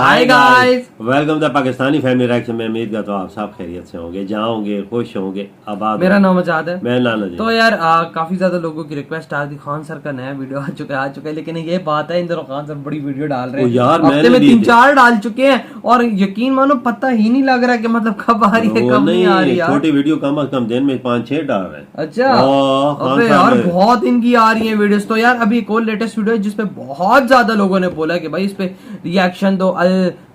Hi guys, welcome the Pakistani family reaction में। उम्मीद करता हूँ आप सब खैरियत से होंगे, जहाँ होंगे खुश होंगे, आबाद। मेरा नाम आजाद है। मैं नाना जी। तो यार काफी ज्यादा लोगों की रिक्वेस्ट आ रही, खान सर का नया वीडियो आ चुका है लेकिन ये बात है इन दिनों खान सर बड़ी वीडियो डाल रहे हैं यार, हफ्ते में 3-4 डाल चुके हैं और यकीन मानो पता ही नहीं लग रहा कि मतलब कब आ रही है कब नहीं आ रही। छोटी वीडियो कम से कम दिन में 5-6 डाल रहे हैं। अच्छा, अबे यार बहुत इनकी आ रही है वीडियोस। तो यार अभी एक और लेटेस्ट वीडियो है जिसपे बहुत ज्यादा लोगों ने बोला कि भाई इस पे रिएक्शन दो। Al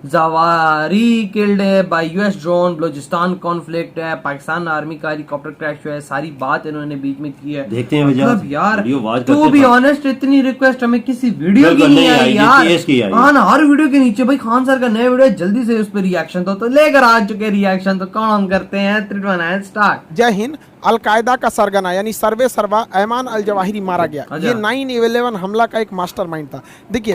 Zawahiri killed by US drone, Balochistan conflict है, पाकिस्तान आर्मी का हेलीकॉप्टर क्रैश हुआ है, सारी बात इन्होंने बीच में की है। देखते हैं मतलब यार टू बी ऑनेस्ट इतनी रिक्वेस्ट हमें किसी वीडियो की नहीं आई यार। हाँ, हर वीडियो के नीचे भाई खान सर का नया वीडियो जल्दी से उस पर रिएक्शन दो। तो लेकर आ चुके रिएक्शन, तो कौन करते हैं 3, 2, 1 स्टार्ट। जय हिंद। अलकायदा का सरगना यानी सर्वे सर्वा ऐमान अल जवाहिरी मारा गया। ये 9/11 हमला का एक मास्टरमाइंड था। देखिए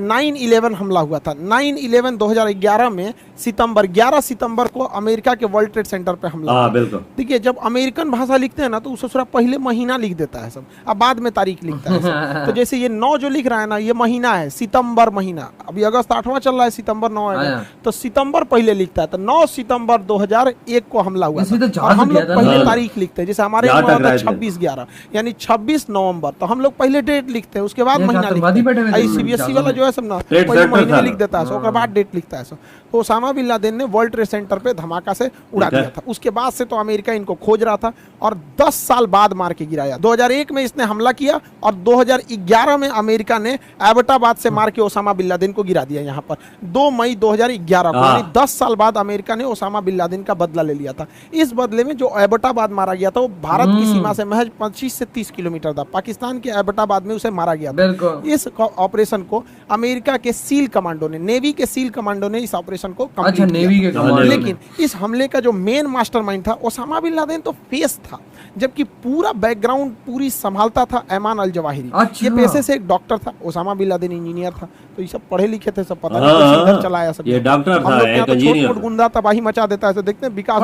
9/11 हमला हुआ था 9/11 2011 में सितंबर 11 सितंबर को अमेरिका के वर्ल्ड ट्रेड सेंटर पे हमला हुआ। बिल्कुल। देखिए जब अमेरिकन भाषा लिखते हैं ना तो उससे पहले महीना लिख देता है सब, अब बाद में तारीख लिखता है सब। तो जैसे ये 9 जो लिख रहा है ना, ये महीना है, सितंबर महीना। अभी अगस्त 8वां चल रहा है, सितंबर 9 है, तो सितंबर पहले लिखता है। तो 9 सितंबर 2001 को हमला हुआ था। और हम लोग पहले तारीख लिखते हैं, जैसे हमारे यहाँ 26/11 यानी 26 नवंबर। तो हम लोग पहले डेट लिखते हैं, उसके बाद महीना लिखते हैं। सीबीएसई वाला जो है सब ना पहले महीना लिख देता है, उसके बाद डेट लिखता है। तो ओसामा बिन लादेन ने वर्ल्ड ट्रेड सेंटर पे धमाका से उड़ा दिया था। उसके बाद से तो अमेरिका इनको खोज रहा था और 10 साल बाद मार के गिराया। 2001 में इसने हमला किया और 2011 में अमेरिका ने एबटाबाद से मार के ओसामा बिन लादेन को गिरा दिया। यहाँ पर 2 मई 2011 को, यानी 10 साल बाद अमेरिका ने ओसामा बिन लादेन का बदला ले लिया था। इस बदले में जो एबटाबाद मारा गया था वो भारत की सीमा से महज 25 से 30 किलोमीटर था। पाकिस्तान के एबटाबाद में उसे मारा गया था। इस ऑपरेशन को अमेरिका के सील कमांडो ने, नेवी के सील कमांडो ने इस ऑपरेशन को कंप्लीट किया। लेकिन इस हमले का जो मेन मास्टरमाइंड था ओसामा बिन लादेन तो फेस था, जबकि पूरा बैकग्राउंड पूरी संभालता था ऐमान अल जवाहिरी। ये पेशे से एक डॉक्टर था, ओसामा बिन लादेन इंजीनियर था। तो ये सब पढ़े लिखे थे, सब पता नहीं चलाया सब। ये डॉक्टर था, एक इंजीनियर, गुंडा तबाही मचा देता है। तो देखते हैं विकास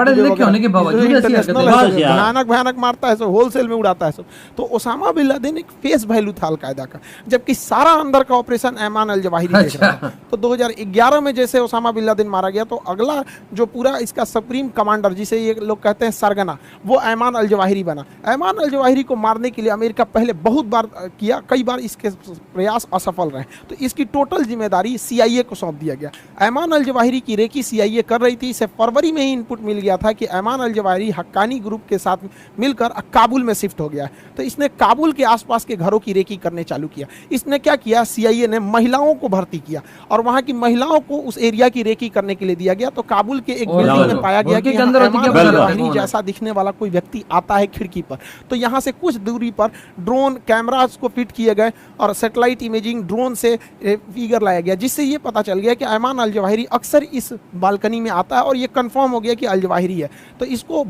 भयानक मारता है, होलसेल में उड़ाता है सब। तो ओसामा बिन लादेन एक फेस वैल्यू था अलकायदा का, जबकि सारा अंदर का ऑपरेशन ऐमान अल जवाहिरी देख रहा था। तो 2011 में जैसे ओसामा बिन लादेन मारा गया, तो अगला जो पूरा इसका सुप्रीम कमांडर, जिसे ये लोग कहते हैं सरगना, वो ऐमान अल जवाहिरी बना। ऐमान अल जवाहिरी को मारने के लिए अमेरिका पहले बहुत बार किया, कई बार इसके प्रयास असफल रहे। तो इसकी टोटल जिम्मेदारी CIA को सौंप दिया गया। ऐमान अल जवाहिरी की रेकी CIA कर रही थी। इसे फरवरी में ही इनपुट मिल गया था कि Ayman al Zawahiri Haqqani group के साथ मिलकर काबुल में शिफ्ट हो गया। तो इसने काबुल के आसपास के घरों की रेकी करने चालू किया। इसने क्या किया, CIA ने महिलाओं को भर्ती किया और वहां की महिलाओं को उस एरिया की रेकी करने के लिए दिया गया। तो काबुल के एक बिल्डिंग में पाया गया कि ऐमान अल जवाहिरी जैसा दिखने वाला कोई व्यक्ति आता है खिड़की पर। तो यहाँ से कुछ दूरी पर ड्रोन कैमरास को फिट किए गए और सैटेलाइट इमेजिंग ड्रोन से फिगर लाया गया, जिससे ये पता चल गया कि ऐमान अल जवाहिरी अक्सर इस बालकनी में आता है और ये कंफर्म हो गया कि अल जवाहिरी है। तो इसको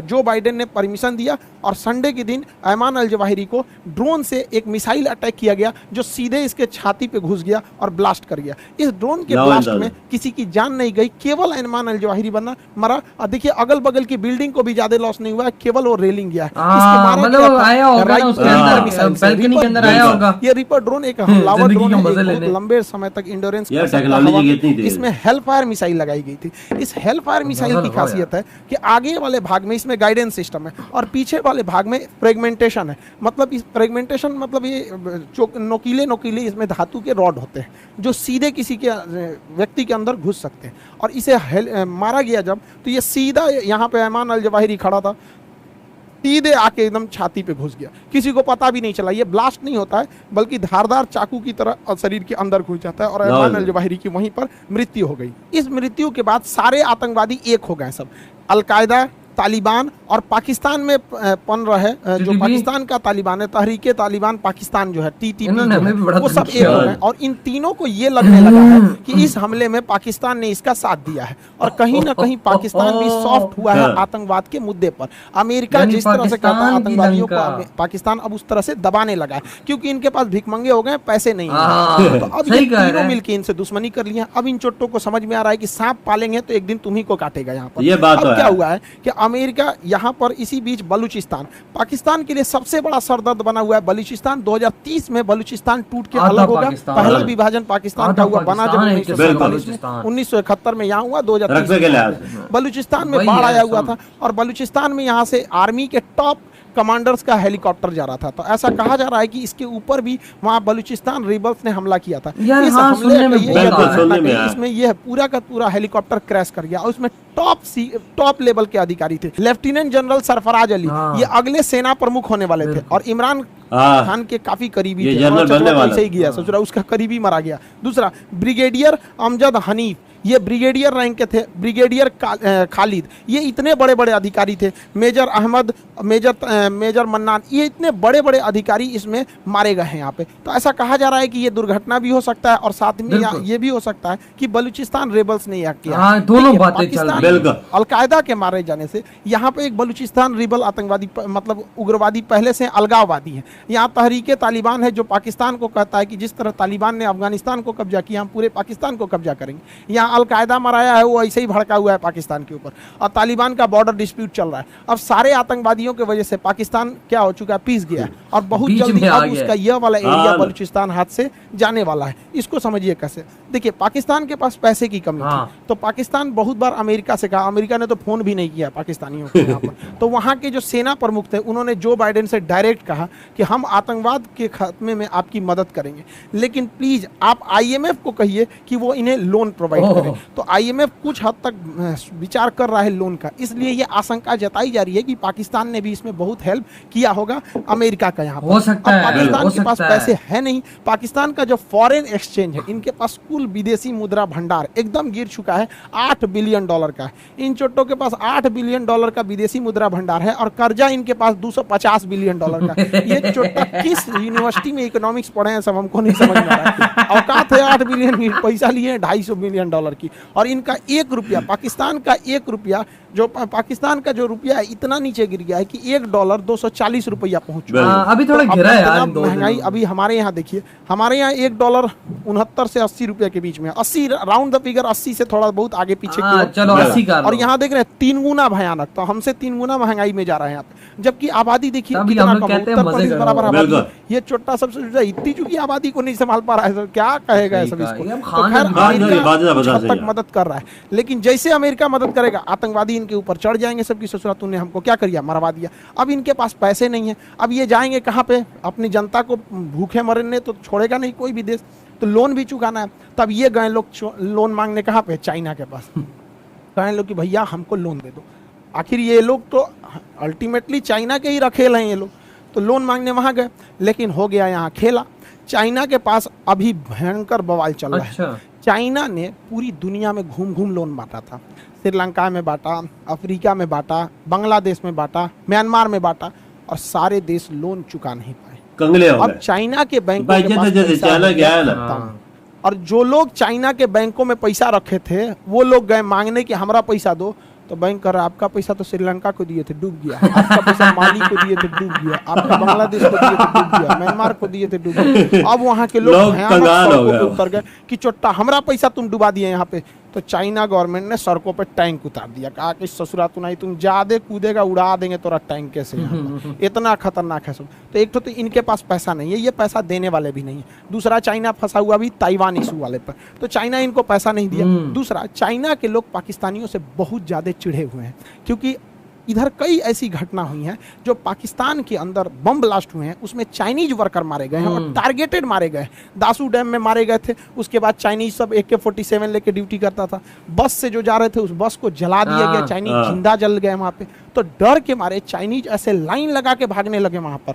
जो बाइडेन ने परमिशन दिया और संडे के दिन ऐमान अल जवाहिरी को ड्रोन से एक मिसाइल अटैक किया गया, जो सीधे इसके छाती पे घुस गया और ब्लास्ट कर गया। इस ड्रोन के ब्लास्ट में किसी की जान नहीं गई, केवल ऐमान अल जवाहिरी मरा। देखिए अगल बगल की बिल्डिंग को भी ज्यादा लॉस नहीं हुआ, केवल वो रेलिंग गया है। ये रिपर ड्रोन एक हमलावर ड्रोन है, लंबे समय तक इंड्योरेंस, इसमें हेल फायर मिसाइल लगाई गई थी। इस हेल फायर मिसाइल की खासियत है कि आगे वाले भाग में इसमें गाइडेंस सिस्टम है और पीछे वाले भाग में फ्रेगमेंटेशन है। मतलब इस फ्रेगमेंटेशन मतलब ये नोकीले इसमें धातु के रॉड होते हैं जो सीधे किसी के व्यक्ति के अंदर घुस सकते हैं। और इसे मारा गया जब, तो ये सीधा यहाँ पे ऐमान अल जवाहिरी खड़ा था, सीधे आके एकदम छाती पे घुस गया। किसी को पता भी नहीं चला। ये ब्लास्ट नहीं होता है, बल्कि धारदार चाकू की तरह शरीर के अंदर घुस जाता है और ऐमान अल जवाहिरी की वहीं पर मृत्यु हो गई। इस मृत्यु के बाद सारे आतंकवादी एक हो गए सब, अलकायदा, तालिबान और पाकिस्तान में पन रहे जो पाकिस्तान का तालिबान है, तहरीके तालिबान पाकिस्तान जो है TTP, वो सब एक हो गए। और इन तीनों को ये लगने लगा है कि इस हमले में पाकिस्तान ने इसका साथ दिया है और कहीं ना कहीं पाकिस्तान भी सॉफ्ट हुआ है आतंकवाद के मुद्दे पर। अमेरिका जिस तरह से कहता है आतंकवादियों को, पाकिस्तान अब उस तरह से दबाने लगा है क्योंकि इनके पास भिखमंगे हो गए, पैसे नहीं है। तो अब ये तीनों मिलकर इनसे दुश्मनी कर लिया। अब इन चोटों को समझ में आ रहा है कि सांप पालेंगे तो एक दिन तुम्ही को काटेगा। यहाँ पर अब क्या हुआ है कि अमेरिका यहाँ पर इसी बीच बलूचिस्तान, पाकिस्तान के लिए सबसे बड़ा सरदर्द बना हुआ है बलूचिस्तान। 2030 में बलूचिस्तान टूट के अलग होगा। पहला विभाजन पाकिस्तान का हुआ, बना जब 1971 में यहाँ हुआ, 2030 बलूचिस्तान में बाढ़ आया हुआ था और बलूचिस्तान में यहाँ से आर्मी के टॉप कमांडर्स का हेलीकॉप्टर जा रहा था। तो ऐसा कहा जा रहा है कि इसके ऊपर भी वहाँ बलूचिस्तान रिबल्स ने हमला किया था। इस हमले में इसमें यह पूरा का पूरा हेलीकॉप्टर क्रैश कर गया और उसमें टॉप लेवल के अधिकारी थे। लेफ्टिनेंट जनरल सरफराज अली ये अगले सेना प्रमुख होने वाले थे और इमरान खान के काफी करीबी थे। ऐसे ही गया ससुरा, उसका करीबी मारा गया। दूसरा ब्रिगेडियर अमजद हनीफ, ये ब्रिगेडियर रैंक के थे। ब्रिगेडियर खालिद, ये इतने बड़े बड़े अधिकारी थे। मेजर अहमद, मेजर मन्नान, ये इतने बड़े बड़े अधिकारी इसमें मारे गए हैं यहाँ पे। तो ऐसा कहा जा रहा है कि ये दुर्घटना भी हो सकता है और साथ में ये भी हो सकता है कि बलूचिस्तान रेबल्स ने यह किया। दोनों बातें चल रही हैं। अलकायदा के मारे जाने से यहाँ पे एक बलूचिस्तान रिबल आतंकवादी मतलब उग्रवादी पहले से अलगाववादी है। यहाँ तहरीके तालिबान है जो पाकिस्तान को कहता है कि जिस तरह तालिबान ने अफगानिस्तान को कब्जा किया, हम पूरे पाकिस्तान को कब्जा करेंगे। यहाँ अलकायदा मराया है, वो ऐसे ही भड़का हुआ है पाकिस्तान के ऊपर और तालिबान का बॉर्डर डिस्प्यूट चल रहा है। अब सारे आतंकवादियों की वजह से पाकिस्तान क्या हो चुका है, पीस गया है और बहुत जल्दी अब उसका यह वाला एरिया बलूचिस्तान हाथ से जाने वाला है। इसको समझिए कैसे। देखिए पाकिस्तान के पास पैसे की कमी थी, तो पाकिस्तान बहुत बार अमेरिका से कहा, अमेरिका ने तो फोन भी नहीं किया पाकिस्तानियों को यहाँ पर। तो वहाँ के जो सेना प्रमुख थे उन्होंने जो बाइडेन से डायरेक्ट कहा कि हम आतंकवाद के खात्मे में आपकी मदद करेंगे, लेकिन प्लीज आप IMF को कहिए कि वो इन्हें लोन प्रोवाइड करें। तो IMF कुछ हद तक विचार कर रहा है लोन का, इसलिए ये आशंका जताई जा रही है कि पाकिस्तान ने भी इसमें बहुत हेल्प किया होगा अमेरिका का। यहाँ हो सकता है, पाकिस्तान के पास पैसे है नहीं। पाकिस्तान का जो फॉरेन एक्सचेंज है, इनके पास कुल विदेशी मुद्रा भंडार एकदम गिर चुका है, $8 बिलियन का है। इन चोटों के पास $8 बिलियन का विदेशी मुद्रा भंडार है और कर्जा इनके पास $250 बिलियन का। ये चोटा किस यूनिवर्सिटी में इकोनॉमिक्स पढ़े हैं सब हमको नहीं समझ में आ रहा है। औकात है 8 बिलियन की, पैसा लिए हैं $250 बिलियन की और इनका 1 रुपया, पाकिस्तान का 1 रुपया, जो पाकिस्तान का जो रुपया है इतना नीचे गिर गया है कि $1 240 रुपया पहुंच चुका है। अभी थोड़ा गिरा है यार महंगाई। अभी हमारे यहाँ देखिए, हमारे यहाँ $1 69 से 80 रुपए के बीच में, 80 राउंड द फिगर, 80 से थोड़ा बहुत आगे पीछे चलो 80 का। और यहाँ देख रहे हैं 3 गुना भयानक, तो हमसे 3 गुना महंगाई में जा रहे हैं यहाँ पे। जबकि आबादी देखिए कितना कम, उत्तर प्रदेश बराबर आबादी, ये छोटा सबसे इतनी चुकी आबादी को नहीं संभाल पा रहा है, क्या कहेगा सब इसको। तो खैर अमेरिका तक मदद कर रहा है, लेकिन जैसे अमेरिका मदद करेगा आतंकवादी इनके ऊपर चढ़ जाएंगे सबकी ससुरा, तूने हमको क्या कर दिया, मरवा दिया। अब इनके पास पैसे नहीं है, अब ये जाएंगे कहाँ पे, अपनी जनता को भूखे मरने तो छोड़ेगा नहीं कोई भी देश, तो लोन भी चुकाना है। तब ये गए लोग लोन मांगने कहाँ पे, चाइना के पास। कहें लोग कि भैया हमको लोन दे दो। आखिर ये लोग तो अल्टीमेटली चाइना के ही रखेल हैं ये लोग, तो लोन मांगने वहाँ गए, लेकिन हो गया यहाँ खेला। चाइना के पास अभी भयंकर बवाल चल रहा है। चाइना ने पूरी दुनिया में घूम घूम लोन बांटा था, श्रीलंका में बांटा, अफ्रीका में बांटा, बांग्लादेश में बांटा, म्यांमार में बांटा, और सारे देश लोन चुका नहीं पाए। कंगले हो गए। अब चाइना के बैंक और जो लोग चाइना के बैंकों में पैसा रखे थे वो लोग गए मांगने कि हमारा पैसा दो, तो बैंक कर रहा आपका पैसा तो श्रीलंका को दिए थे डूब गया, आपका पैसा माली को दिए थे डूब गया, आपका बांग्लादेश को दिए थे डूब गया, म्यांमार को दिए थे डूब गया। अब वहाँ के लोग उतर गए कि चोट्टा हमारा पैसा तुम डुबा दिए यहाँ पे। तो चाइना गवर्नमेंट ने सड़कों पे टैंक उतार दिया, कहा कि ससुरा तू नहीं, तुम ज्यादा कूदेगा उड़ा देंगे तोरा टैंक कैसे, इतना खतरनाक है सब। तो एक तो इनके पास पैसा नहीं है, ये पैसा देने वाले भी नहीं है। दूसरा चाइना फंसा हुआ भी ताइवान इशू वाले पर, तो चाइना इनको पैसा नहीं दिया। दूसरा चाइना के लोग पाकिस्तानियों से बहुत ज्यादा चिढ़े हुए हैं, क्योंकि इधर कई ऐसी घटना हुई हैं जो पाकिस्तान के अंदर बम ब्लास्ट हुए हैं, उसमें चाइनीज वर्कर मारे गए हैं और टारगेटेड मारे गए। दासू डैम में मारे गए थे, उसके बाद चाइनीज सब AK-47 लेके ड्यूटी करता था, बस से जो जा रहे थे उस बस को जला दिया गया, चाइनीज जिंदा जल गए वहाँ पे। तो डर के मारे चाइनीज ऐसे लाइन लगा के भागने लगे वहाँ पर,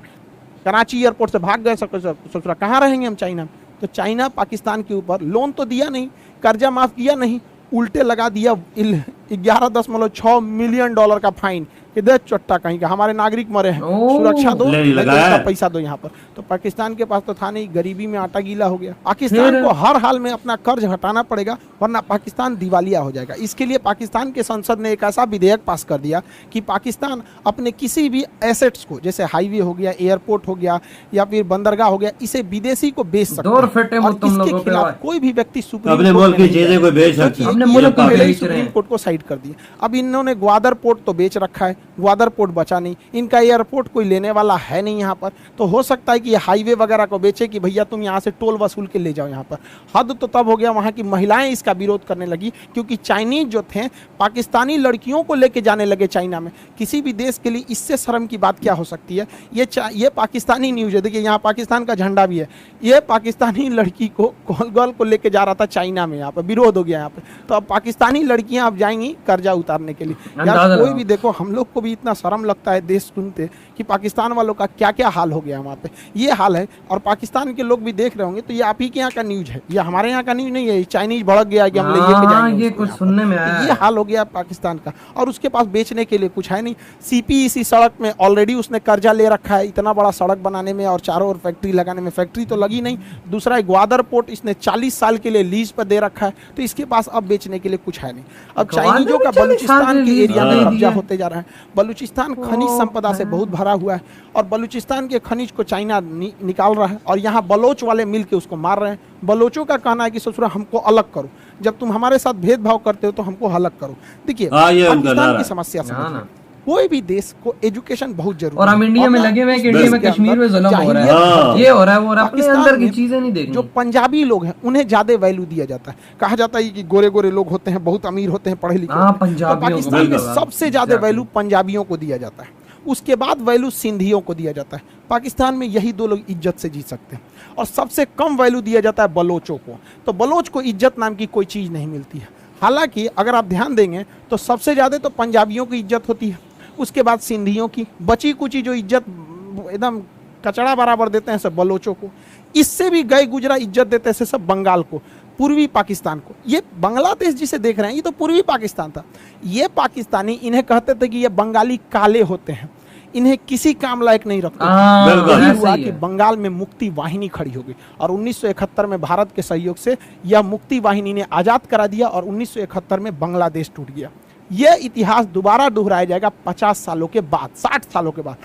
कराची एयरपोर्ट से भाग गए। सोच रहा कहाँ रहेंगे हम चाइना में। तो चाइना पाकिस्तान के ऊपर लोन तो दिया नहीं, कर्जा माफ किया नहीं, उल्टे लगा दिया $11.6 मिलियन का फाइन कि दे चट्टा कहीं का, हमारे नागरिक मरे हैं, ओह। सुरक्षा दो, ले नहीं तो लगाया इसका है। पैसा दो यहाँ पर। तो पाकिस्तान के पास तो था नहीं, गरीबी में आटा गीला हो गया। पाकिस्तान को हर हाल में अपना कर्ज हटाना पड़ेगा वरना पाकिस्तान दिवालिया हो जाएगा। इसके लिए पाकिस्तान के संसद ने एक ऐसा विधेयक पास कर दिया कि पाकिस्तान अपने किसी भी एसेट्स को, जैसे हाईवे हो गया, एयरपोर्ट हो गया या फिर बंदरगाह हो गया, इसे विदेशी को बेच सकते दौर हैं। फटे और तुम इसके लोगों पे खिलाफ भाई। कोई भी व्यक्ति सुप्रीम अपने कोर्ट मुल्क में की नहीं चीजें कोई बेच जाएगा। सकती है। अपने ये मुल्क को पहले ही बेच रहे सुप्रीम हैं। कोर्ट को साइड कर दिए। अब इन्होंने ग्वादर पोर्ट तो बेच रखा है, ग्वादर पोर्ट बचा नहीं, इनका एयरपोर्ट कोई लेने वाला है नहीं यहाँ पर। तो हो सकता है कि ये हाईवे वगैरह को बेचे कि भैया तुम यहाँ से टोल वसूल के ले जाओ यहाँ पर। हद तो तब हो गया वहाँ की महिलाएं इसका विरोध करने लगी, क्योंकि चाइनीज जो थे पाकिस्तानी लड़कियों को लेके जाने लगे चाइना में। किसी भी देश के लिए इससे शर्म की बात क्या हो सकती है। ये पाकिस्तानी न्यूज है, देखिए यहाँ पाकिस्तान का झंडा भी है। ये पाकिस्तानी लड़की को गर्ल को लेके जा रहा था चाइना में, यहाँ पर विरोध हो गया यहाँ पे। तो अब पाकिस्तानी लड़कियां अब जाएंगी कर्जा उतारने के लिए। अंदाजा यार कोई लगाओ। भी देखो, हम लोग को भी इतना शर्म लगता है देश सुनते कि पाकिस्तान वालों का क्या क्या हाल हो गया वहाँ पे। ये हाल है, और पाकिस्तान के लोग भी देख रहे होंगे तो ये आप ही के यहाँ का न्यूज है, ये हमारे यहाँ का न्यूज नहीं है। चाइनीज भड़क गया कि हम ले के हाँ, जाएंगे ये उसको कुछ यहाँ पर। सुनने में तो आया ये है। हाल हो गया पाकिस्तान का, और उसके पास बेचने के लिए कुछ है नहीं। सीपीईसी सड़क में ऑलरेडी उसने कर्जा ले रखा है, इतना बड़ा सड़क बनाने में और चारों ओर फैक्ट्री लगाने में। फैक्ट्री तो लगी नहीं। दूसरा ग्वादर पोर्ट इसने 40 साल के लिए लीज पर दे रखा है, तो इसके पास अब बेचने के लिए कुछ है नहीं। अब ग्वादर चाइनीजों का में 40 बलूचिस्तान साल के के एरिया लिए में दे कब्जा दिया। होते जा रहा है। बलूचिस्तान खनिज संपदा से बहुत भरा हुआ है, और बलूचिस्तान के खनिज को चाइना निकाल रहा है, और यहाँ बलोच वाले मिल के उसको मार रहे हैं। बलोचों का कहना है कि ससुरा हमको अलग करो, जब तुम हमारे साथ भेदभाव करते हो तो हमको अलग करो। देखिए हाँ, ये उनका पाकिस्तान नारा की है। समस्या हाँ ना। समझिए, कोई भी देश को एजुकेशन बहुत जरूरी और हम इंडिया में ना लगे हुए हैं कि उस इंडिया में देश के कश्मीर में अंदर जुल्म हो रहा जाहिलियत हाँ। है, ये हो रहा है, वो हो रहा है। अपने पाकिस्तान अंदर की में चीजें नहीं देखनी। जो पंजाबी लोग हैं उन्हें ज्यादा वैल्यू दिया जाता है। कहा जाता है कि गोरे गोरे लोग होते हैं, बहुत अमीर होते हैं, पढ़े लिखे हाँ, होते हैं। तो पंजाबियों को पाकिस्तान में बिल्कुल। सबसे ज्यादा Exactly। वैल्यू पंजाबियों को दिया जाता है, उसके बाद वैल्यू सिंधियों को दिया जाता है। पाकिस्तान में यही दो लोग इज्जत से जी सकते हैं, और सबसे कम वैल्यू दिया जाता है बलोचों को। तो बलोच को इज्जत नाम की कोई चीज नहीं मिलती है। हालांकि अगर आप ध्यान देंगे तो सबसे ज्यादा तो पंजाबियों की इज्जत होती है, उसके बाद सिंधियों की, बची कुची जो इज्जत एकदम कचड़ा बराबर देते हैं सब बलोचों को। इससे भी गए गुजरा इज्जत देते हैं सब बंगाल को, पूर्वी पाकिस्तान को। ये बांग्लादेश जिसे देख रहे हैं ये तो पूर्वी पाकिस्तान था। ये पाकिस्तानी इन्हें कहते थे कि ये बंगाली काले होते हैं, इन्हें किसी काम लायक नहीं रखते। हाँ, बिल्कुल। यही ऐसा हुआ ही कि है। बंगाल में मुक्ति वाहिनी खड़ी हो गई, और 1971 में भारत के सहयोग से यह मुक्ति वाहिनी ने आजाद करा दिया, और 1971 में बांग्लादेश टूट गया। यह इतिहास दोबारा दोहराया जाएगा 50 सालों के बाद, 60 सालों के बाद।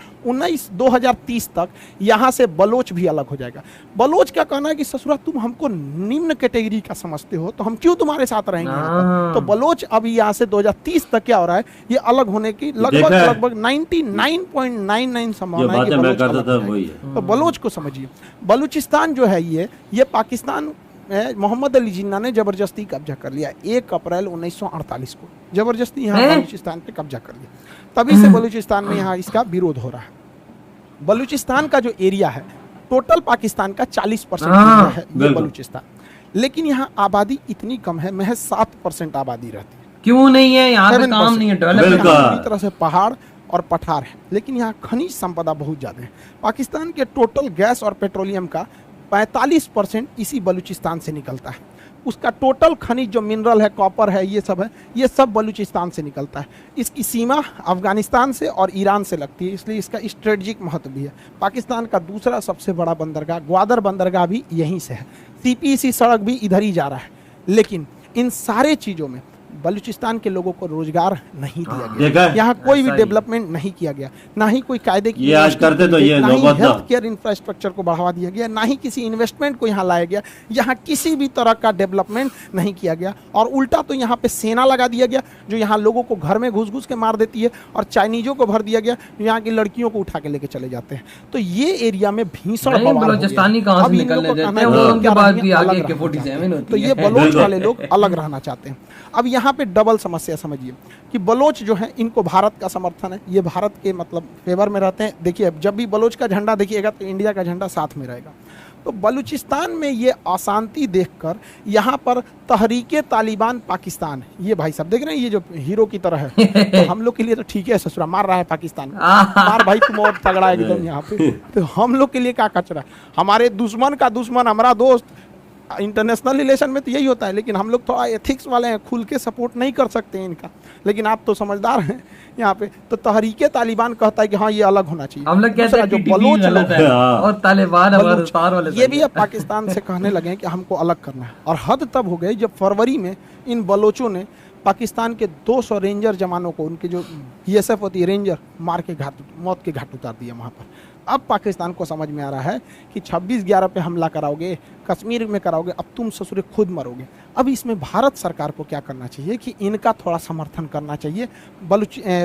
2030 तक यहाँ से बलोच भी अलग हो जाएगा। बलोच का कहना है कि ससुरा तुम हमको निम्न कैटेगरी का समझते हो, तो हम क्यों तुम्हारे साथ रहेंगे यहाँ पर? हाँ। तो बलोच अभी यहाँ से 2030 तक क्या हो रहा है, ये अलग होने की लगभग देखा है। लगभग 99.99 जो संभावना है कि बातें मैं बलोच करता अलग था हो वही जाएगा। है। तो बलोच को समझिए, बलूचिस्तान जो है ये पाकिस्तान मोहम्मद अली जिन्ना ने जबरदस्ती कब्जा कर लिया 1 अप्रैल 1948 को, जबरदस्ती यहाँ हैं? बलूचिस्तान पे कब्जा कर लिया। तभी से बलूचिस्तान में यहाँ इसका विरोध हो रहा है। बलूचिस्तान का जो एरिया है टोटल पाकिस्तान का 40% हाँ, एरिया है ये बिल्कुल। बलूचिस्तान, लेकिन यहाँ आबादी इतनी कम है, महज 7% आबादी रहती है। क्यों नहीं है यहाँ पे 7% काम नहीं है, बिल्कुल। डेवलपमेंट यहाँ पूरी तरह से पहाड़ और पठार है, लेकिन यहाँ खनिज संपदा बहुत ज़्यादा है। पाकिस्तान के टोटल गैस और पेट्रोलियम का 45% इसी बलूचिस्तान से निकलता है। उसका टोटल खनिज जो मिनरल है, कॉपर है, ये सब है, ये सब बलूचिस्तान से निकलता है। इसकी सीमा अफगानिस्तान से और ईरान से लगती है, इसलिए इसका स्ट्रेटजिक महत्व भी है। पाकिस्तान का दूसरा सबसे बड़ा बंदरगाह ग्वादर बंदरगाह भी यहीं से है। सीपीसी सड़क भी इधर ही जा रहा है। लेकिन इन सारे चीज़ों में बलूचिस्तान के लोगों को रोजगार नहीं दिया देखा गया, है? यहाँ कोई भी ऐसा ही। डेवलपमेंट नहीं किया गया, ना ही कोई कायदे की ये आज यूनिवर्सिटी करते तो दी ये गई, ना ही नौबत ना। हेल्थ केयर इंफ्रास्ट्रक्चर को बढ़ावा दिया गया, ना ही किसी इन्वेस्टमेंट को यहाँ लाया गया। यहाँ किसी भी तरह का डेवलपमेंट नहीं किया गया, और उल्टा तो यहाँ पे सेना लगा दिया गया जो यहाँ लोगों को घर में घुस घुस के मार देती है, और चाइनीजों को भर दिया गया जो यहाँ की लड़कियों को उठा के लेके चले जाते हैं। तो ये एरिया में भीषण नहीं, बवाल हो गया। बलूचिस्तानी कहाँ से अब इन निकलने लोगों का देते कहना हैं, है वो कि उनके क्या बाद रहेंगे, भी आगे अलग के रहना 47 चाहते हैं। होती तो ये है। बलोच बिल्कुल। वाले लोग अलग रहना चाहते हैं। अब यहाँ पे डबल समस्या समझिए कि बलोच जो है इनको भारत का समर्थन है, ये भारत के मतलब फेवर में रहते हैं। देखिए जब भी बलोच का झंडा देखिएगा तो इंडिया का झंडा साथ में रहेगा। तो बलूचिस्तान में ये अशांति देखकर यहाँ पर तहरीके तालिबान पाकिस्तान, ये भाई साहब देख रहे हैं, ये जो हीरो की तरह है, तो हम लोग के लिए तो ठीक है, ससुरा मार रहा है पाकिस्तान को, मार भाई तुम और तगड़ा है एकदम यहाँ पे। तो हम लोग के लिए क्या कचरा, हमारे दुश्मन का दुश्मन हमारा दोस्त इंटरनेशनल रिलेशन में तो यही होता है, लेकिन हम लोग थोड़ा एथिक्स वाले हैं, खुल के सपोर्ट नहीं कर सकते हैं इनका। लेकिन आप तो समझदार हैं यहाँ पे, तो तहरीके तालिबान कहता है कि हाँ ये अलग होना चाहिए। हम लोग कहते हैं जो TTP बलोच गलत है और तालिबान हमारे तार वाले ये भी अब पाकिस्तान से कहने लगे हैं कि हमको अलग करना है। और हद तब हो गई जब फरवरी में इन बलोचों ने पाकिस्तान के 200 रेंजर जवानों को, उनके जो BSF होती है रेंजर, मार के मौत के घाट उतार दिया वहाँ पर। अब पाकिस्तान को समझ में आ रहा है कि 26/11 पे हमला कराओगे, कश्मीर में कराओगे, अब तुम ससुरे खुद मरोगे। अब इसमें भारत सरकार को क्या करना चाहिए कि इनका थोड़ा समर्थन करना चाहिए,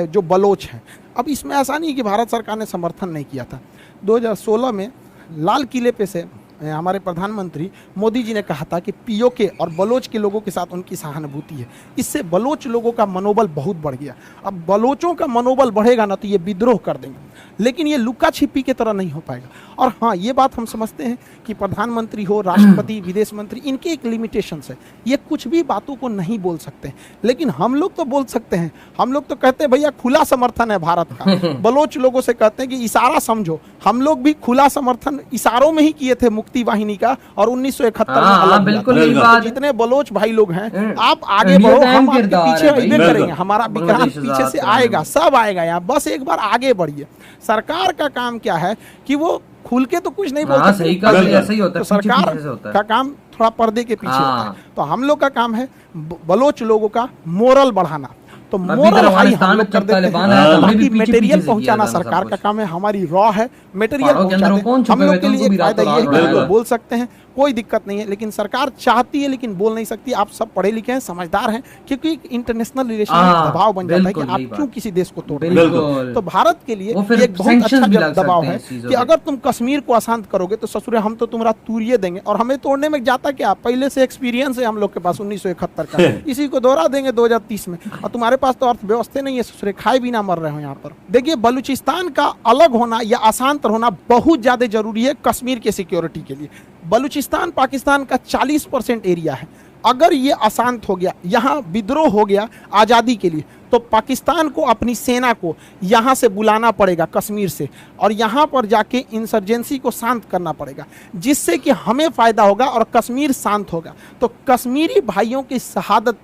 जो बलोच हैं। अब इसमें ऐसा नहीं कि भारत सरकार ने समर्थन नहीं किया था। 2016 में लाल किले पे से हमारे प्रधानमंत्री मोदी जी ने कहा था कि POK और बलोच के लोगों के साथ उनकी सहानुभूति है। इससे बलोच लोगों का मनोबल बहुत बढ़ गया। अब बलोचों का मनोबल बढ़ेगा ना तो ये विद्रोह कर देंगे, लेकिन ये लुका छिपी की तरह नहीं हो पाएगा। और हाँ, ये बात हम समझते हैं कि प्रधानमंत्री हो, राष्ट्रपति, विदेश मंत्री, इनके एक लिमिटेशंस है, ये कुछ भी बातों को नहीं बोल सकते, लेकिन हम लोग तो बोल सकते हैं। हम लोग तो कहते हैं भैया खुला समर्थन है भारत का। बलोच लोगों से कहते हैं कि इशारा समझो, हम लोग भी खुला समर्थन इशारों में ही किए थे मुक्ति वाहिनी का, और 1971 में अलग बिल्कुल हुआ था। यही बात। जितने बलोच भाई लोग हैं, आप आगे बढ़ो, हम आपके पीछे अइबे करेंगे, हमारा विकास पीछे से आएगा, सब आएगा यहाँ, बस एक बार आगे बढ़िए। सरकार का काम क्या है कि वो खुल के तो कुछ नहीं बोल सकते, सही कहा, ऐसा ही होता है, तो सरकार का काम थोड़ा पर्दे के पीछे होता है। तो हम लोग का काम है बलोच लोगों का मोरल बढ़ाना, तो मोरल हाई हम लोग कर देते हैं। बाकी मटेरियल पहुंचाना सरकार का काम है, हमारी रॉ है, मटेरियल पहुंचाते। हम लोग के लिए एक फायदा ये है कि हम लोग बोल सकते हैं, कोई दिक्कत नहीं है, लेकिन सरकार चाहती है लेकिन बोल नहीं सकती। आप सब पढ़े लिखे हैं, समझदार हैं, क्योंकि इंटरनेशनल रिलेशन में दबाव बन जाता है कि आप क्यों किसी देश को तोड़ रहे हैं। तो भारत के लिए एक बहुत अच्छा दबाव है कि अगर तुम कश्मीर को अशांत करोगे तो ससुरे हम तो तुम्हारा तूरिये देंगे, और हमें तोड़ने में जाता क्या, पहले से एक्सपीरियंस है हम लोग के पास 1971 का, इसी को दोहरा देंगे 2030 में, और तुम्हारे पास तो अर्थव्यवस्था नहीं है ससुरे, खाए भी ना मर रहे हो यहाँ पर। देखिए, बलूचिस्तान का अलग होना या अशांत होना बहुत ज्यादा जरूरी है कश्मीर के सिक्योरिटी के लिए। बलूचिस्तान पाकिस्तान का 40% एरिया है, अगर ये अशांत हो गया, यहाँ विद्रोह हो गया आज़ादी के लिए, तो पाकिस्तान को अपनी सेना को यहाँ से बुलाना पड़ेगा कश्मीर से, और यहाँ पर जाके इंसर्जेंसी को शांत करना पड़ेगा, जिससे कि हमें फ़ायदा होगा और कश्मीर शांत होगा। तो कश्मीरी भाइयों की शहादत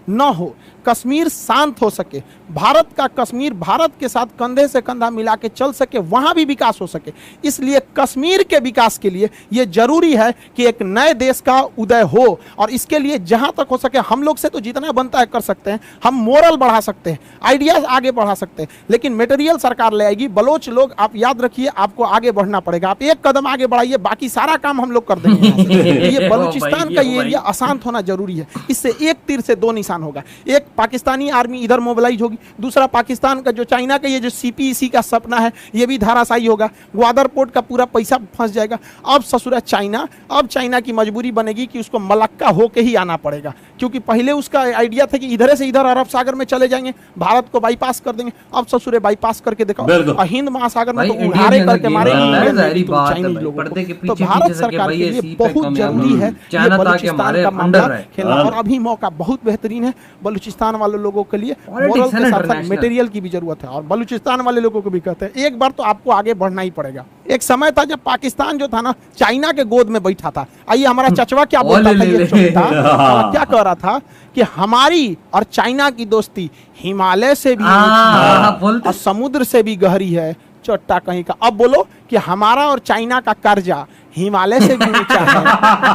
न हो, कश्मीर शांत हो सके, भारत का कश्मीर भारत के साथ कंधे से कंधा मिला के चल सके, वहाँ भी विकास हो सके। इसलिए कश्मीर के विकास के लिए ये जरूरी है कि एक नए देश का उदय हो, और इसके लिए जहाँ तक हो सके हम लोग से तो जितना बनता है कर सकते हैं। हम मोरल बढ़ा सकते हैं, आइडियाज आगे बढ़ा सकते हैं, लेकिन मटेरियल सरकार ले आएगी। बलोच लोग, आप याद रखिए, आपको आगे बढ़ना पड़ेगा। आप एक कदम आगे बढ़ाइए, बाकी सारा काम हम लोग कर देंगे। ये बलूचिस्तान का ये एरिया अशांत होना जरूरी है, इससे एक तीर से दो निशान होगा। एक, पाकिस्तानी आर्मी इधर मोबिलाइज होगी, दूसरा पाकिस्तान का जो चाइना का ये जो CPEC का सपना है ये भी धाराशायी होगा, ग्वादर पोर्ट का पूरा पैसा फंस जाएगा। अब ससुरा चाइना, अब चाइना की मजबूरी बनेगी कि उसको मलक्का होके ही आना पड़ेगा, क्योंकि पहले उसका आइडिया था कि इधर से इधर अरब सागर में चले जाएंगे, भारत को बाईपास कर देंगे। अब ससुरे बाईपास करके देखो, हिंद महासागर में तो उड़ारे करके मारेंगे चाइनीज लोगों को। तो भारत सरकार के लिए बहुत जरूरी है बलूचिस्तान का मामला खेलना, और अभी मौका बहुत बेहतरीन है बलूचिस्तान वाले लोगों के लिए। मोरल के साथ साथ मटेरियल की भी जरूरत है, और बलूचिस्तान वाले लोगों को भी कहते हैं एक बार तो आपको आगे बढ़ना ही पड़ेगा। एक समय था जब पाकिस्तान जो था ना, चाइना के गोद में बैठा था। आइए, हमारा चचवा क्या बोलता था, ये छोटा क्या कह रहा था कि हमारी और चाइना की दोस्ती हिमालय से भी और समुद्र से भी गहरी है, चोट्टा कहीं का। अब बोलो कि हमारा और चाइना का कर्जा हिमालय से भी ऊंचा है,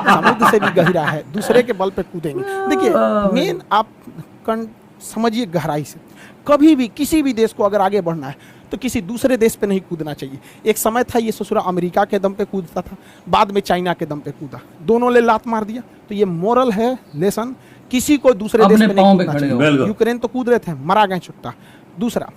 समुद्र से भी गहरा है, दूसरे के बल पे कूदेंगे। देखिए, मेन आप समझिए गहराई से, कभी भी किसी भी देश को अगर आगे बढ़ना है तो किसी दूसरे देश पे नहीं कूदना चाहिए। एक समय था ये ससुरा अमेरिका के दम पे कूदता था, बाद में चाइना के दम पे कूदा, दोनों ने लात मार दिया। तो ये मोरल है लेसन, किसी को दूसरे देश पे नहीं कूदना चाहिए। यूक्रेन तो कूद रहे थे, मरा गए छुट्टा। दूसरा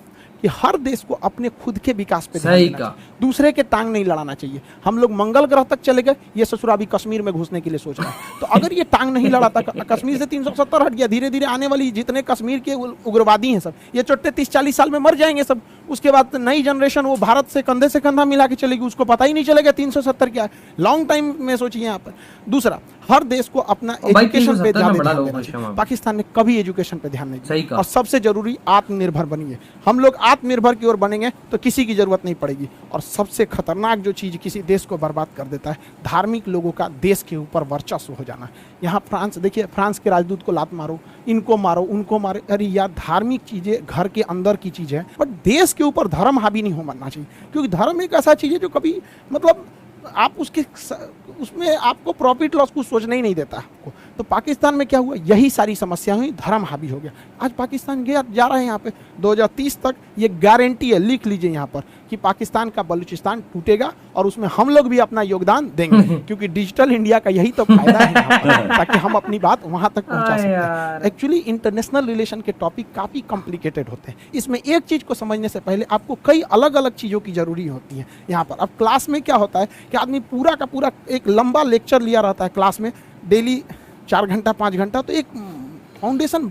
कि हर देश को अपने खुद के विकास पे ध्यान देना चाहिए, दूसरे के टांग नहीं लड़ाना चाहिए। हम लोग मंगल ग्रह तक चले गए, ये ससुरा भी कश्मीर में घुसने के लिए सोच रहा है। तो अगर ये टांग नहीं लड़ाता, कश्मीर से 370 हट गया, धीरे धीरे आने वाली जितने कश्मीर के उग्रवादी हैं सब, ये चोट्टे 30-40 साल में मर जाएंगे सब। उसके बाद नई जनरेशन वो भारत से कंधे मिला के चलेगी, उसको पता ही नहीं चलेगा 370 क्या है। लॉन्ग टाइम में सोचिए यहाँ पर। दूसरा, हर देश को अपना भाई एजुकेशन पे 370 में बड़ा ध्यान लोग देना हैं चाहिए। वहाँ। पाकिस्तान ने कभी एजुकेशन पे ध्यान नहीं सही दिया। कहा। और सबसे जरूरी आत्मनिर्भर बनिए। हम लोग आत्मनिर्भर की ओर बनेंगे तो किसी की जरूरत नहीं पड़ेगी। और सबसे खतरनाक जो चीज किसी देश को बर्बाद कर देता है, धार्मिक लोगों का देश के ऊपर वर्चस्व हो जाना। यहाँ फ्रांस देखिए, फ्रांस के राजदूत को लात मारो, इनको मारो, उनको मारो। अरे यार, धार्मिक चीजें घर के अंदर की चीज है, बट देश के ऊपर धर्म हावी नहीं हो बनना चाहिए। क्योंकि धर्म एक ऐसा चीज है जो कभी मतलब आप उसमें आपको प्रॉफिट लॉस कुछ सोचना ही नहीं देता आपको। तो पाकिस्तान में क्या हुआ, यही सारी समस्या हुई, धर्म हावी हो गया। आज पाकिस्तान जा रहा है यहाँ पे 2030 तक, ये गारंटी है, लिख लीजिए यहाँ पर, कि पाकिस्तान का बलूचिस्तान टूटेगा और उसमें हम लोग भी अपना योगदान देंगे। क्योंकि डिजिटल इंडिया का यही तो फायदा है यहाँ पर, ताकि हम अपनी बात वहां तक पहुंचा सकते हैं। एक्चुअली इंटरनेशनल रिलेशन के टॉपिक काफी कॉम्प्लिकेटेड होते हैं। इसमें एक चीज को समझने से पहले आपको कई अलग अलग चीजों की जरूरी होती है यहाँ पर। अब क्लास में क्या होता है कि आदमी पूरा का पूरा एक लंबा लेक्चर लिया रहता है क्लास में, डेली 4 घंटा 5 घंटा, तो एक फाउंडेशन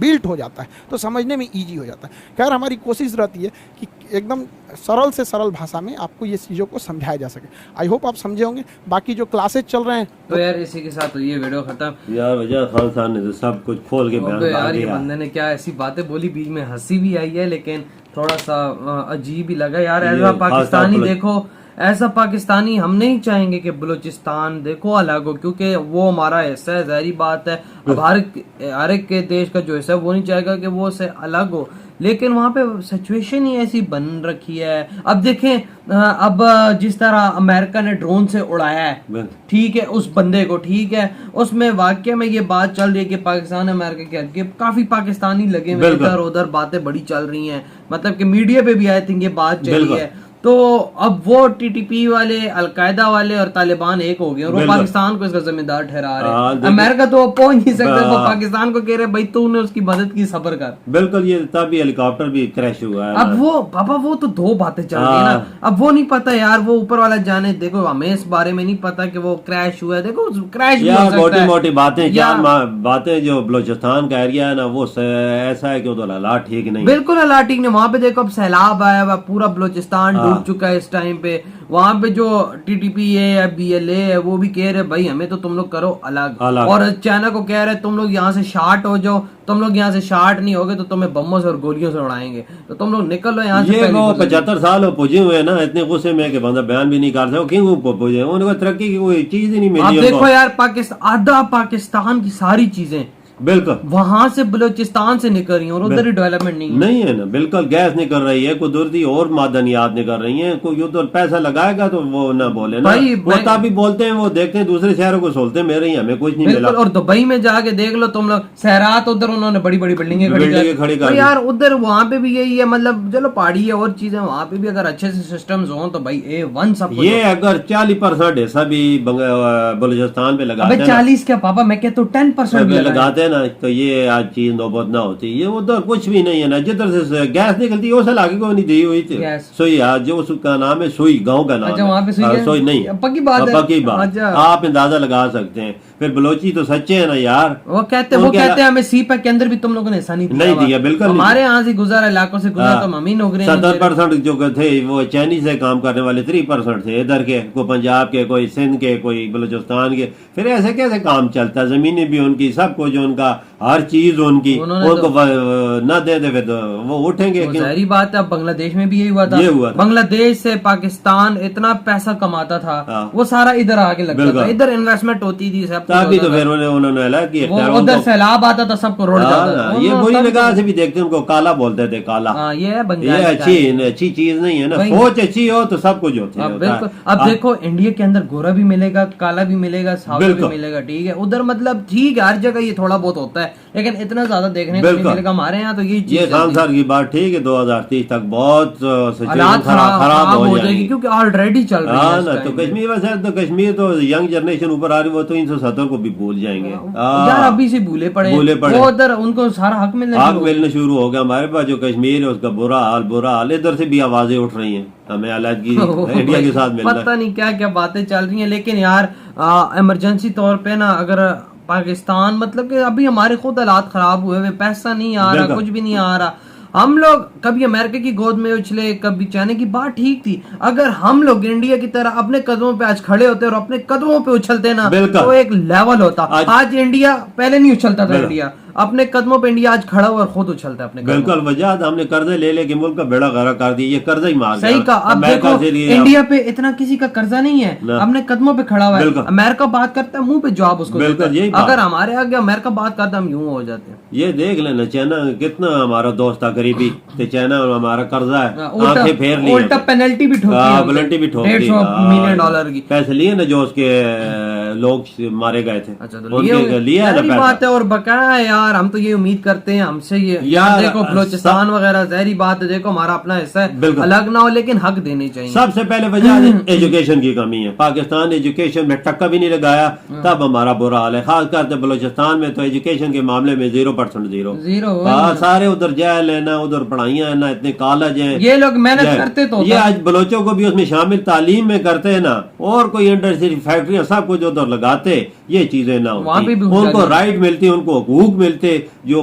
बिल्ट हो जाता है, तो समझने में इजी हो जाता है। खैर, हमारी कोशिश रहती है कि एकदम सरल से सरल भाषा में आपको ये चीज़ों को समझाया जा सके। आई होप आप समझे होंगे। बाकी जो क्लासेज चल रहे हैं तो यार इसी के साथ तो ये वीडियो खत्म। यार वजह खान साहब ने तो सब कुछ खोल के बयान कर यार ये दिया। बंदे ने क्या ऐसी बातें बोली, बीच में हंसी भी आई है, लेकिन थोड़ा सा अजीब ही लगा यार। ऐसा पाकिस्तानी देखो, ऐसा पाकिस्तानी हम नहीं चाहेंगे कि बलूचिस्तान देखो अलग हो, क्योंकि वो हमारा हिस्सा है, जाहिर बात है। अब हर एक के देश का जो हिस्सा है वो नहीं चाहेगा कि वो से अलग हो, लेकिन वहाँ पे सिचुएशन ही ऐसी बन रखी है। अब देखें, अब जिस तरह अमेरिका ने ड्रोन से उड़ाया है, ठीक है, उस बंदे को, ठीक है, उसमें वाकई में ये बात चल रही है कि पाकिस्तान अमेरिका के हल्के काफी पाकिस्तानी लगे हुए, इधर उधर बातें बड़ी चल रही हैं, मतलब कि मीडिया पे भी आई थिंक ये बात चली है। तो अब वो टीटीपी वाले, अलकायदा वाले और तालिबान एक हो गए और वो पाकिस्तान को इसका जिम्मेदार ठहरा रहे हैं। अमेरिका तो पहुंच नहीं सकता, वो पाकिस्तान को कह रहे भाई तूने उसकी मदद की, सब्र कर। बिल्कुल, ये तभी हेलीकॉप्टर भी क्रैश हुआ है। अब वो पापा, वो तो दो बातें चल रही है ना। अब वो नहीं पता यार, वो ऊपर वाला जाने। देखो, हमें इस बारे में नहीं पता कि वो क्रैश हुआ है। देखो, क्रैश भी हो सकता है। मोटी मोटी बातें, बातें जो बलूचिस्तान का एरिया है ना, वो ऐसा है कि उधर हालात ठीक नहीं, बिल्कुल हालात ठीक नहीं। वहां पे देखो, अब सैलाब आया हुआ, पूरा बलूचिस्तान डूब चुका है इस टाइम पे। वहां पे जो टीटीपी है या बीएलए है, वो भी कह रहे भाई हमें तो तुम लोग करो अलग। और चाइना को कह रहे तुम लोग यहाँ से शार्ट हो जाओ, तुम लोग यहाँ से शार्ट नहीं होगे तो तुम्हें बमों से और गोलियों से उड़ाएंगे, तो तुम लोग निकलो यहाँ से। ये वो 75 साल हो पुजे हुए ना, इतने गुस्से में कि बंदा बयान भी नहीं कर सकता। क्यों पुजे? उनको तरक्की की कोई चीज ही नहीं मिली। आप देखो यार, पाकिस्तान, आधा पाकिस्तान की सारी चीजें बिल्कुल वहां से बलूचिस्तान से निकल रही है और उधर ही डेवलपमेंट नहीं है ना। बिल्कुल, गैस निकल रही है, कुदरती और मादनियात निकल रही हैं। कोई उधर पैसा लगाएगा तो वो ना बोले ना, वो तभी बोलते हैं, वो देखते हैं दूसरे शहरों को सोचते हैं मेरे ही हमें कुछ नहीं मिला। और दुबई में जाके देख लो तुम लोग, सहरात उधर उन्होंने बड़ी बड़ी बिल्डिंगें खड़ी कर, यार उधर वहाँ पे भी यही है। मतलब चलो पहाड़ी है और चीजें, वहाँ पे भी अगर अच्छे से सिस्टम्स हो तो भाई A1 सब। ये अगर 40% ऐसा भी बलूचिस्तान पे लगाते हैं, 40 क्या पापा, मैं कहता हूँ 10% लगाते हैं ना, तो ये आज चीज नौबत ना होती। ये उधर कुछ भी नहीं है ना, जिधर से गैस निकलती है उस इलाके को नहीं दी हुई थी। सुई, आज जो उसका नाम है सुई, गांव का नाम है। वहाँ पे सुई नहीं, पक्की बात है, पक्की बात, आप अंदाजा लगा सकते हैं। फिर बलोची तो सच्चे है ना यार, वो कहते हैं हमें सी पैक के अंदर भी तुम लोगों ने ऐसा नहीं दिया। बिल्कुल हमारे यहाँ से गुजरा, इलाकों से गुजरा, तो हम ही नौकरी 70% जो थे वो चाइनीज से काम करने वाले 3% थे इधर के, कोई पंजाब के, कोई सिंध के, कोई बलूचिस्तान के। फिर ऐसे कैसे काम चलता? जमीनें भी उनकी, सब कुछ उनका, हर चीज उनकी, उनको न दे दे तो वो उठेंगे। सारी बात है। अब बांग्लादेश में भी यही हुआ था। बांग्लादेश से पाकिस्तान इतना पैसा कमाता था, वो सारा इधर आके लगता था, इधर इन्वेस्टमेंट होती थी सब। तभी तो फिर उन्होंने अलग किया, उधर सैलाब आता था, सबको रोड जाता। ये बुरी निगाह से भी देखते, उनको काला बोलते थे, काला। ये अच्छी चीज नहीं है ना। सोच अच्छी हो तो सब कुछ होता है। बिल्कुल। अब देखो, इंडिया के अंदर गोरा भी मिलेगा, काला भी मिलेगा, सावला भी मिलेगा, ठीक है। उधर मतलब ठीक है, हर जगह ये थोड़ा बहुत होता है, लेकिन इतना ज्यादा देखने को नहीं मिलेगा। हमारे यहाँ तो ये खान साहब की बात ठीक है, 2030 तक बहुत हालात खराब हो जाएगी, क्योंकि ऑलरेडी चल रही है। तो कश्मीर वैसे तो कश्मीर तो यंग जनरेशन ऊपर आ रही, वो तो 370 को भी भूल जाएंगे यार, अभी से भूले पड़े वो उधर, उनको सारा हक मिलना शुरू हो गया। हमारे पास जो कश्मीर है उसका बुरा हाल, इधर से भी आवाजें उठ रही हैं, हमें अलग इंडिया के साथ मिलना, पता नहीं क्या क्या बातें चल रही हैं। लेकिन यार इमरजेंसी तौर पे ना, अगर पाकिस्तान, मतलब कि अभी हमारे खुद हालात खराब हुए हुए, पैसा नहीं आ रहा, कुछ भी नहीं आ रहा। हम लोग कभी अमेरिका की गोद में उछले, कभी चाइना की, बात ठीक थी। अगर हम लोग इंडिया की तरह अपने कदमों पे आज खड़े होते और अपने कदमों पे उछलते ना, तो एक लेवल होता। आज इंडिया, पहले नहीं उछलता था इंडिया, अपने कदमों पे इंडिया आज खड़ा हुआ और खुद उछलता है अपने कदमों। बिल्कुल वजह हमने कर्जे ले लेके मुल्क का बेड़ा गर्क कर दिया, ये कर्जा ही मार सही कहा। अब देखो इंडिया पे इतना किसी का कर्जा नहीं है, अपने कदमों पे खड़ा हुआ है। अमेरिका बात करता है मुंह पे जवाब उसको देता है। अगर हमारे आगे अमेरिका बात करता है हम यूं हो जाते हैं। ये देख लेना, चाइना कितना हमारा दोस्त था करीबी, तो चाइना और हमारा कर्जा है, आंखें फेर ली, उल्टा पेनल्टी भी ठोकी, पेनल्टी भी ठोक दी, $150 मिलियन की पैसे लिए ना जो उसके लोग मारे गए थे। अच्छा, तो लिया ना बात है। और बकाया है यार, हम तो ये उम्मीद करते हैं हमसे ये यार, देखो बलोचिस्तान वगैरह जहरी बात है, देखो हमारा अपना हिस्सा है, अलग ना हो लेकिन हक देने चाहिए। सबसे पहले वजह एजुकेशन की कमी है। पाकिस्तान एजुकेशन में टक्का भी नहीं लगाया, तब हमारा बुरा हाल है। खासकर बलोचिस्तान में तो एजुकेशन के मामले में 0% जीरो। सारे उधर जेल है ना, उधर पढ़ाइयाँ है ना, इतने कॉलेज हैं, ये लोग मेहनत करते तो ये आज बलोचों को भी उसमें शामिल तालीम में करते हैं ना, और कोई इंडस्ट्री फैक्ट्रियां सब कुछ उधर लगाते, ये चीजें ना होती, उनको राइट मिलती, उनको हकूक मिलते जो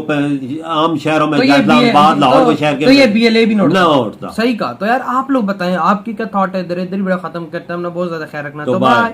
आम शहरों में इस्लामाबाद लाहौर के शहर के, तो ये BLA भी ना उठता। सही कहा। तो यार आप लोग बताएं आपकी क्या थॉट है, इधर इधर बड़ा खत्म करते हैं, हमने बहुत ज्यादा ख्याल रखना। तो बाय।